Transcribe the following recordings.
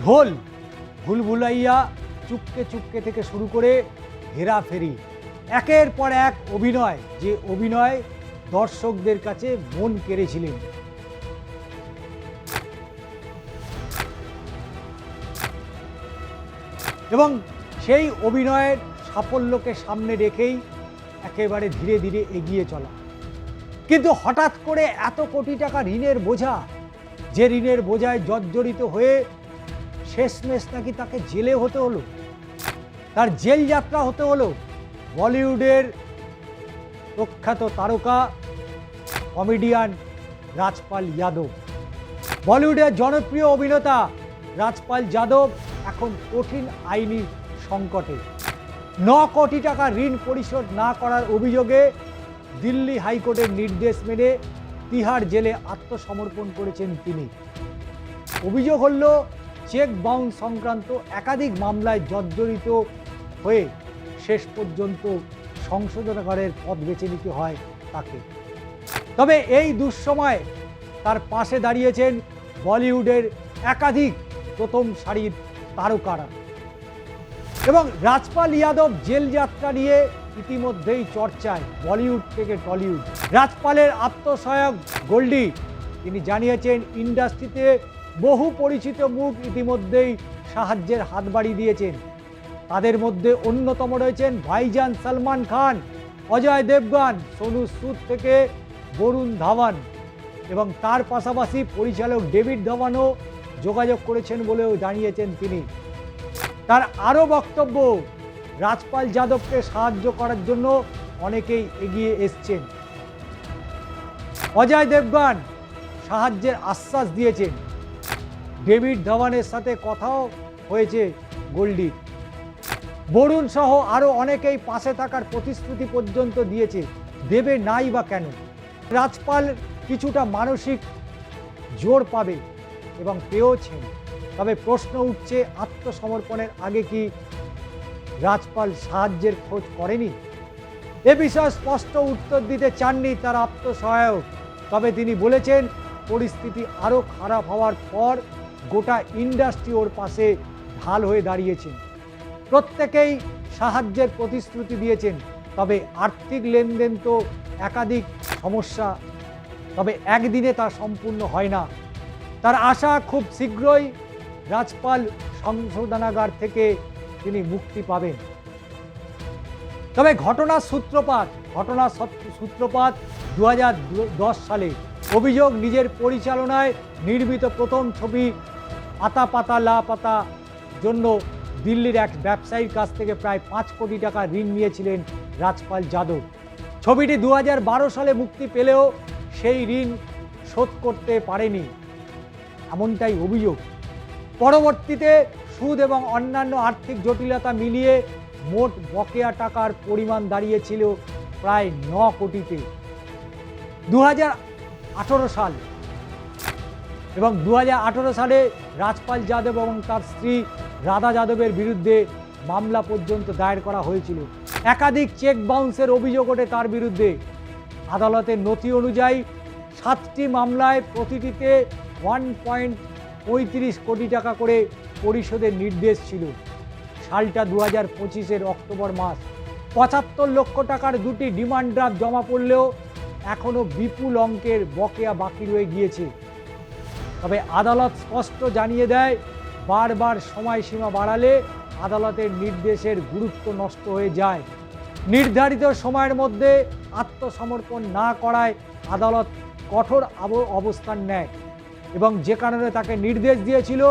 ঢোল, ভুলভুলাইয়া, চুপকে চুপকে থেকে শুরু করে হেরাফেরি, একের পর এক অভিনয়, যে অভিনয় দর্শকদের কাছে মন কেড়েছিলেন। এবং সেই অভিনয়ের সাফল্যকে সামনে রেখেই একেবারে ধীরে ধীরে এগিয়ে চলা। কিন্তু হঠাৎ করে এত কোটি টাকা ঋণের বোঝা, যে ঋণের বোঝায় জর্জরিত হয়ে শেষমেশ নাকি তাকে জেলে হতে হলো, তার জেল যাত্রা হতে হলো। বলিউডের প্রখ্যাত তারকা কমেডিয়ান রাজপাল যাদব, বলিউডের জনপ্রিয় অভিনেতা রাজপাল যাদব এখন কঠিন আইনি সংকটে। 9 কোটি টাকা ঋণ পরিশোধ না করার অভিযোগে দিল্লি হাইকোর্টের নির্দেশ মেনে তিহার জেলে আত্মসমর্পণ করেছেন তিনি। অভিযোগ হল চেক বাউন্স সংক্রান্ত একাধিক মামলায় জর্জরিত হয়ে শেষ পর্যন্ত সংশোধনাগারের পথ বেছে নিতে হয় তাকে। তবে এই দুঃসময়ে তার পাশে দাঁড়িয়েছেন বলিউডের একাধিক প্রথম সারির তারকারা। এবং রাজপাল যাদব জেল যাত্রা নিয়ে ইতিমধ্যেই চর্চায় বলিউড থেকে টলিউড। রাজপালের আত্মসহায়ক গোল্ডি তিনি জানিয়েছেন, ইন্ডাস্ট্রিতে বহু পরিচিত মুখ ইতিমধ্যেই সাহায্যের হাত বাড়িয়ে দিয়েছেন। তাদের মধ্যে অন্যতম রয়েছেন ভাইজান সলমান খান, অজয় দেবগন, সোনু সুদ থেকে বরুণ ধাওয়ান, এবং তার পাশাপাশি পরিচালক ডেভিড ধাওয়ানও যোগাযোগ করেছেন বলেও জানিয়েছেন তিনি। তার আরও বক্তব্য, রাজপাল যাদবকে সাহায্য করার জন্য অনেকেই এগিয়ে এসছেন। অজয় দেবগন সাহায্যের আশ্বাস দিয়েছেন, ডেভিড ধাওয়ানের সাথে কথাও হয়েছে গোল্ডি। বরুণ সহ আরও অনেকেই পাশে থাকার প্রতিশ্রুতি পর্যন্ত দিয়েছে, দেবে নাই বা কেন। রাজপাল কিছুটা মানসিক জোর পাবে এবং পেয়েছেন। তবে প্রশ্ন উঠছে, আত্মসমর্পণের আগে কি রাজপাল সাহায্যের খোঁজ করেনি? এ বিষয়ে স্পষ্ট উত্তর দিতে চাননি তার আত্মসহায়ক। তবে তিনি বলেছেন, পরিস্থিতি আরও খারাপ হওয়ার পর গোটা ইন্ডাস্ট্রি ওর পাশে ঢাল হয়ে দাঁড়িয়েছেন। প্রত্যেকেই সাহায্যের প্রতিশ্রুতি দিয়েছেন। তবে আর্থিক লেনদেন তো একাধিক সমস্যা, তবে একদিনে তা সম্পূর্ণ হয় না। তার আশা খুব শীঘ্রই রাজপাল সংশোধনাগার থেকে তিনি মুক্তি পাবেন। তবে ঘটনার সূত্রপাত 2010 সালে। অভিযোগ, নিজের পরিচালনায় নির্মিত প্রথম ছবি আতা পাতা লা পাতা জন্য দিল্লির এক ব্যবসায়ীর কাছ থেকে প্রায় 5 কোটি টাকা ঋণ নিয়েছিলেন রাজপাল যাদব। ছবিটি 2012 সালে মুক্তি পেলেও সেই ঋণ শোধ করতে পারেনি, এমনটাই অভিযোগ। পরবর্তীতে সুদ এবং অন্যান্য আর্থিক জটিলতা মিলিয়ে মোট বকেয়া টাকার পরিমাণ দাঁড়িয়েছিল প্রায় 9 কোটিতে। 2018 সাল এবং 2018 সালে রাজপাল যাদব এবং তার স্ত্রী রাধা যাদবের বিরুদ্ধে মামলা পর্যন্ত দায়ের করা হয়েছিল। একাধিক চেক বাউন্সের অভিযোগ ওঠে তার বিরুদ্ধে। আদালতের নথি অনুযায়ী 7টি মামলায় প্রতিটিতে 1.35 কোটি টাকা করে পরিশোধের নির্দেশ ছিল। সালটা 2025-এর অক্টোবর মাস। 75 লক্ষ টাকার 2টি ডিমান্ড ড্রাফট জমা পড়লেও এখনও বিপুল অঙ্কের বকেয়া বাকি রয়ে গিয়েছে। তবে আদালত স্পষ্ট জানিয়ে দেয়, বারবার সময়সীমা বাড়ালে আদালতের নির্দেশের গুরুত্ব নষ্ট হয়ে যায়। নির্ধারিত সময়ের মধ্যে আত্মসমর্পণ না করায় আদালত কঠোর অবস্থান নেয় এবং যে কারণে তাকে নির্দেশ দিয়েছিল,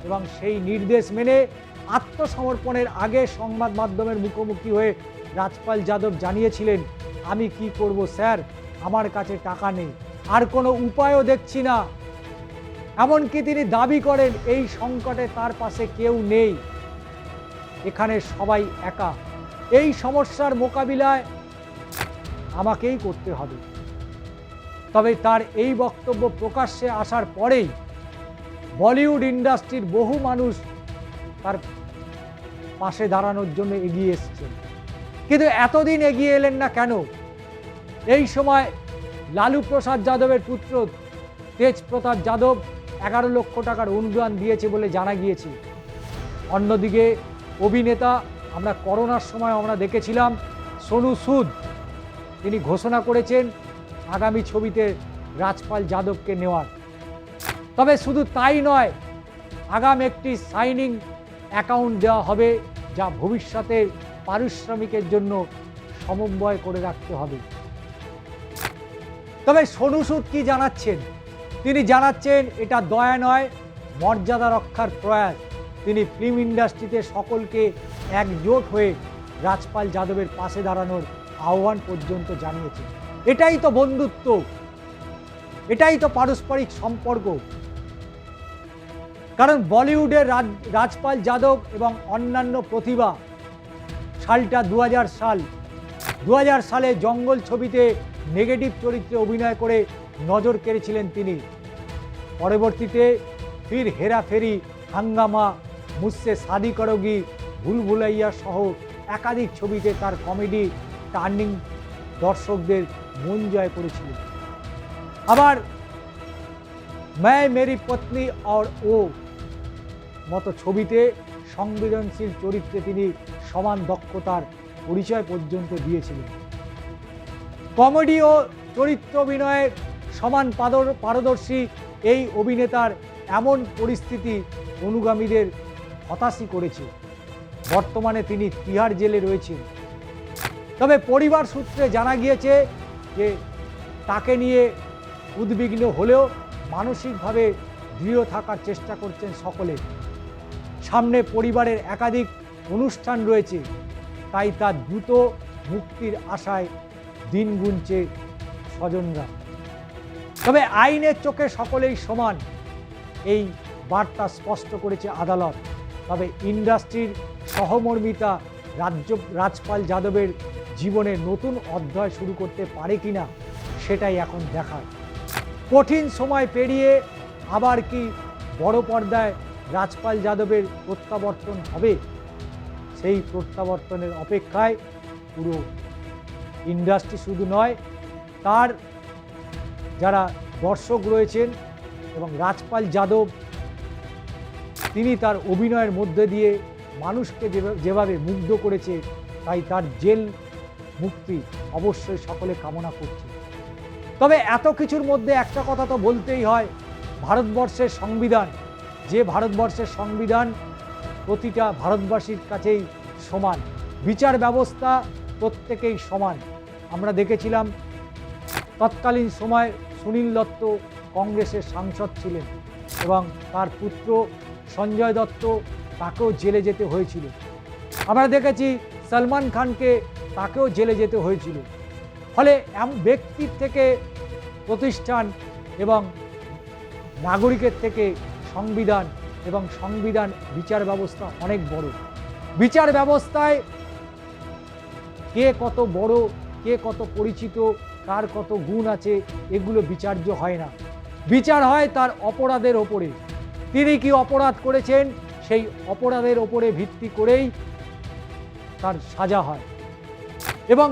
এবং সেই নির্দেশ মেনে আত্মসমর্পণের আগে সংবাদ মাধ্যমের মুখোমুখি হয়ে রাজপাল যাদব জানিয়েছিলেন, আমি কি করব স্যার, আমার কাছে টাকা নেই, আর কোনো উপায়ও দেখছি না। এমনকি তিনি দাবি করেন, এই সংকটে তার পাশে কেউ নেই, এখানে সবাই একা, এই সমস্যার মোকাবিলায় আমাকেই করতে হবে। তবে তার এই বক্তব্য প্রকাশ্যে আসার পরেই বলিউড ইন্ডাস্ট্রির বহু মানুষ তার পাশে দাঁড়ানোর জন্য এগিয়ে এসেছেন। কিন্তু এতদিন এগিয়ে এলেন না কেন? এই সময় লালু প্রসাদ যাদবের পুত্র তেজ প্রতাপ যাদব 11 লক্ষ টাকার অনুদান দিয়েছে বলে জানা গিয়েছে। অন্যদিকে অভিনেতা, আমরা করোনার সময় আমরা দেখেছিলাম সোনু সুদ, তিনি ঘোষণা করেছেন আগামী ছবিতে রাজপাল যাদবকে নেওয়ার। তবে শুধু তাই নয়, আগাম একটি সাইনিং অ্যাকাউন্ট দেওয়া হবে, যা ভবিষ্যতের পারিশ্রমিকের জন্য সমন্বয় করে রাখতে হবে। তবে সোনু সুদ কি জানাচ্ছেন? তিনি জানাচ্ছেন এটা দয়া নয়, মর্যাদা রক্ষার প্রয়াস। তিনি ফিল্ম ইন্ডাস্ট্রিতে সকলকে একজোট হয়ে রাজপাল যাদবের পাশে দাঁড়ানোর আহ্বান পর্যন্ত জানিয়েছেন। এটাই তো বন্ধুত্ব, এটাই তো পারস্পরিক সম্পর্ক। কারণ বলিউডের রাজপাল যাদব এবং অন্যান্য প্রতিভা, সালটা 2000 সাল। 2000 সালে জঙ্গল ছবিতে নেগেটিভ চরিত্রে অভিনয় করে নজর কেড়েছিলেন তিনি। পরবর্তীতে ফির হেরাফেরি, হাঙ্গামা, মুঝসে শাদি করোগি, ভুল ভুলাইয়া সহ একাধিক ছবিতে তার কমেডি টার্নিং দর্শকদের মন জয় করেছিল। আবার मैं मेरी पत्नी और ও মতো ছবিতে সংবেদনশীল চরিত্রে তিনি সমান দক্ষতার পরিচয় পর্যন্ত দিয়েছিলেন। কমেডি ও চরিত্র অভিনয়ে সমান পারদর্শী এই অভিনেতার এমন পরিস্থিতি অনুগামীদের হতাশই করেছে। বর্তমানে তিনি তিহার জেলে রয়েছেন। তবে পরিবার সূত্রে জানা গিয়েছে যে তাকে নিয়ে উদ্বিগ্ন হলেও মানসিকভাবে দৃঢ় থাকার চেষ্টা করছেন সকলে। সামনে পরিবারের একাধিক অনুষ্ঠান রয়েছে, তাই তার দ্রুত মুক্তির আশায় দিন গুনছে স্বজনরা। তবে আইনের চোখে সকলেই সমান, এই বার্তা স্পষ্ট করেছে আদালত। তবে ইন্ডাস্ট্রির সহমর্মিতা রাজপাল যাদবের জীবনে নতুন অধ্যায় শুরু করতে পারে কিনা সেটাই এখন দেখার। কঠিন সময় পেরিয়ে আবার কি বড় পর্দায় রাজপাল যাদবের প্রত্যাবর্তন হবে? সেই প্রত্যাবর্তনের অপেক্ষায় পুরো ইন্ডাস্ট্রি শুধু নয়, তার যারা দর্শক রয়েছেন এবং রাজপাল যাদব তিনি তার অভিনয়ের মধ্যে দিয়ে মানুষকে যেভাবে মুগ্ধ করেছে, তাই তার জেল মুক্তি অবশ্যই সকলে কামনা করছে। তবে এত কিছুর মধ্যে একটা কথা তো বলতেই হয়, ভারতবর্ষের সংবিধান, যে ভারতবর্ষের সংবিধান প্রতিটা ভারতবাসীর কাছেই সমান, বিচার ব্যবস্থা প্রত্যেকেই সমান। আমরা দেখেছিলাম তৎকালীন সময় সুনীল দত্ত কংগ্রেসের সাংসদ ছিলেন এবং তার পুত্র সঞ্জয় দত্ত, তাকেও জেলে যেতে হয়েছিল। আমরা দেখেছি সলমান খানকে, তাকেও জেলে যেতে হয়েছিল। ফলে ব্যক্তির থেকে প্রতিষ্ঠান এবং নাগরিকের থেকে সংবিধান এবং সংবিধান বিচার ব্যবস্থা অনেক বড়। বিচার ব্যবস্থায় কে কত বড়, কে কত পরিচিত, কার কত গুণ আছে, এগুলো বিচার্য হয় না। বিচার হয় তার অপরাধের ওপরে। তিনি কি অপরাধ করেছেন সেই অপরাধের ওপরে ভিত্তি করেই তার সাজা হয়। এবং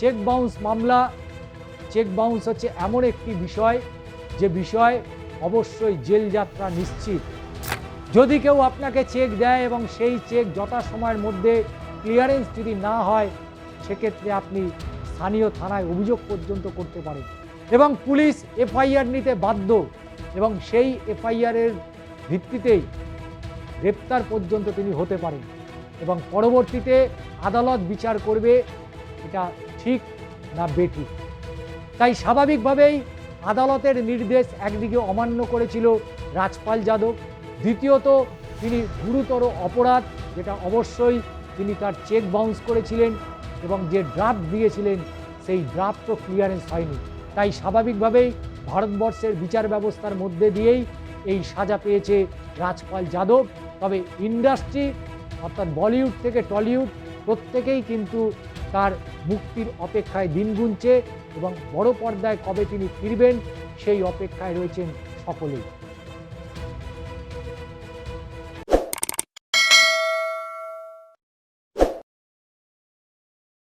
চেক বাউন্স মামলা, চেক বাউন্স হচ্ছে এমন একটি বিষয় যে বিষয় অবশ্যই জেল যাত্রা নিশ্চিত। যদি কেউ আপনাকে চেক দেয় এবং সেই চেক যথাসময়ের মধ্যে ক্লিয়ারেন্স যদি না হয়, সেক্ষেত্রে আপনি স্থানীয় থানায় অভিযোগ পর্যন্ত করতে পারেন এবং পুলিশ এফআইআর নিতে বাধ্য এবং সেই এফআইআরের ভিত্তিতেই গ্রেপ্তার পর্যন্ত তিনি হতে পারেন এবং পরবর্তীতে আদালত বিচার করবে এটা ঠিক না বেঠিক। তাই স্বাভাবিকভাবেই আদালতের নির্দেশ একদিকে অমান্য করেছিল রাজপাল যাদব, দ্বিতীয়ত তিনি গুরুতর অপরাধ, যেটা অবশ্যই তিনি তার চেক বাউন্স করেছিলেন এবং যে ড্রাফট দিয়েছিলেন সেই ড্রাফটও ক্লিয়ারেন্স হয়নি। তাই স্বাভাবিকভাবেই ভারতবর্ষের বিচার ব্যবস্থার মধ্যে দিয়েই এই সাজা পেয়েছে রাজপাল যাদব। তবে ইন্ডাস্ট্রি অর্থাৎ বলিউড থেকে টলিউড প্রত্যেকেই কিন্তু তার মুক্তির অপেক্ষায় দিন গুনছে এবং বড় পর্দায় কবে তিনি ফিরবেন সেই অপেক্ষায় রয়েছেন সকলেই।